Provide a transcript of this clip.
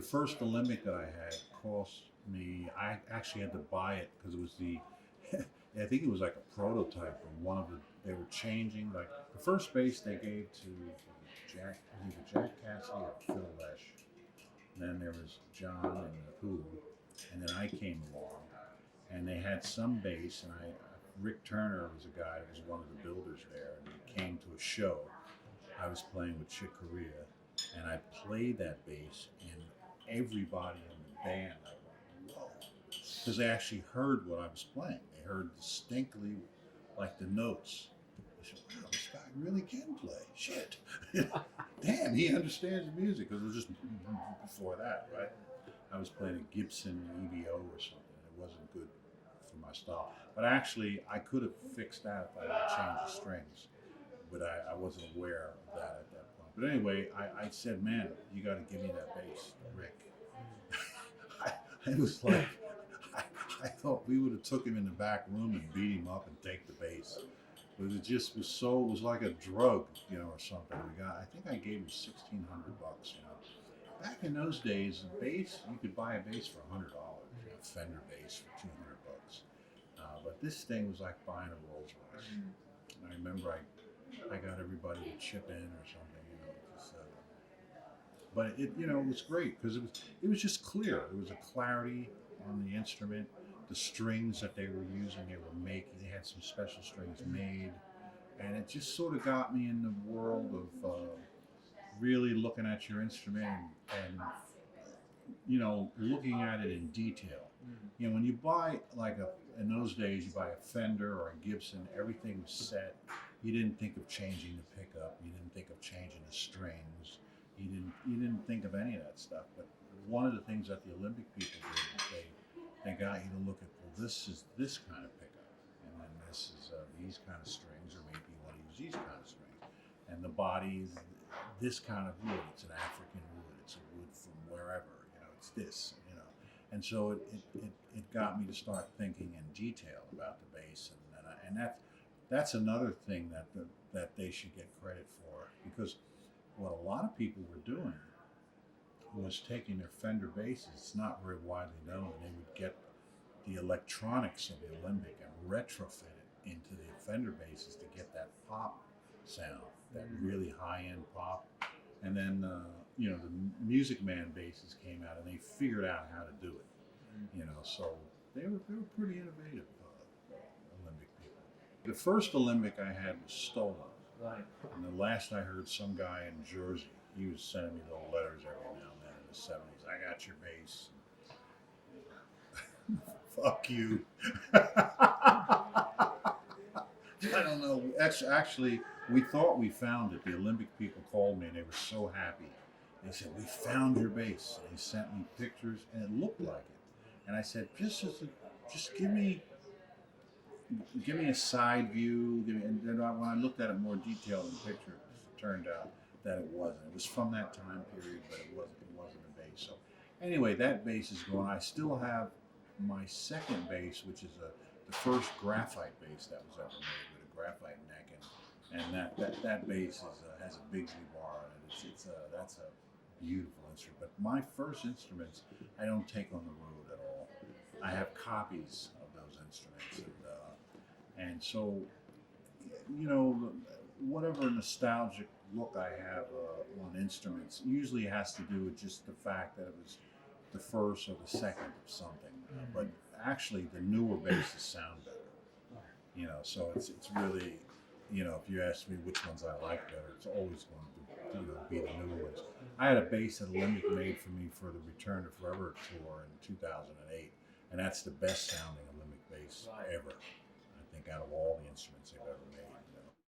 first Alembic that I had cost me, I actually had to buy it because it was the, I think it was like a prototype of one of the, they were changing, like the first bass they gave to Jack, either Jack Cassidy or Phil Lesh. And then there was John and Who, and then I came along, and they had some bass, and Rick Turner was a guy that was one of the builders there, and he came to a show. I was playing with Chick Corea, and I played that bass, and everybody in the band, I went, whoa, because they actually heard what I was playing. They heard distinctly, like the notes. I said, wow, this guy really can play. Shit. Damn, he understands music. Because it was just before that, right? I was playing a Gibson EVO or something. It wasn't good for my style. But actually, I could have fixed that if I had changed the strings. But I wasn't aware of that at that point. But anyway, I said, man, you got to give me that bass, Rick. It was like, I thought we would have took him in the back room and beat him up and take the bass. But it just was so, it was like a drug, you know, or something. I think I gave him $1,600, you know. Back in those days, a bass, you could buy a bass for $100, you know, Fender bass for $200. But this thing was like buying a Rolls Royce. And I remember I got everybody to chip in or something, you know. Just, but it, you know, it was great because it was just clear. There was a clarity on the instrument. The strings that they were using, they were making. They had some special strings made, and it just sort of got me in the world of really looking at your instrument and you know, looking at it in detail. You know, when you buy like in those days, you buy a Fender or a Gibson, everything was set. You didn't think of changing the pickup. You didn't think of changing the strings. You didn't think of any of that stuff. But one of the things that the Alembic people did was they got you to look at, well, this is this kind of pickup, and then this is these kind of strings, or maybe you want to use these kind of strings. And the body is this kind of wood. It's an African wood. It's a wood from wherever. You know, it's this. You know, and so it got me to start thinking in detail about the bass, and that's another thing that they should get credit for, because what a lot of people were doing was taking their Fender basses, it's not very widely known, and they would get the electronics of the Alembic and retrofit it into the Fender basses to get that pop sound, that really high-end pop. And then, you know, the Music Man basses came out, and they figured out how to do it. You know, so they were pretty innovative, Alembic people. The first Alembic I had was stolen. Right. And the last I heard, some guy in Jersey, he was sending me little letters every now and then in the 70s. I got your bass. Fuck you. I don't know. Actually, we thought we found it. The Alembic people called me and they were so happy. They said, we found your bass. They sent me pictures and it looked like it. And I said, just give me a side view. And then when I looked at it more detailed in the picture, it turned out that it wasn't. It was from that time period, but it wasn't a bass. So anyway, that bass is gone. I still have my second bass, which is the first graphite bass that was ever made with a graphite neck, and that bass has a Bigsby bar on it. That's a beautiful instrument. But my first instruments, I don't take on the road at all. I have copies of those instruments, and so, you know, whatever nostalgic look I have on instruments usually has to do with just the fact that it was the first or the second of something. But actually, the newer basses sound better. You know, so it's really, you know, if you ask me which ones I like better, it's always going to, you know, be the newer ones. I had a bass that Alembic made for me for the Return to Forever tour in 2008, and that's the best sounding Alembic bass ever. I think out of all the instruments they've ever made.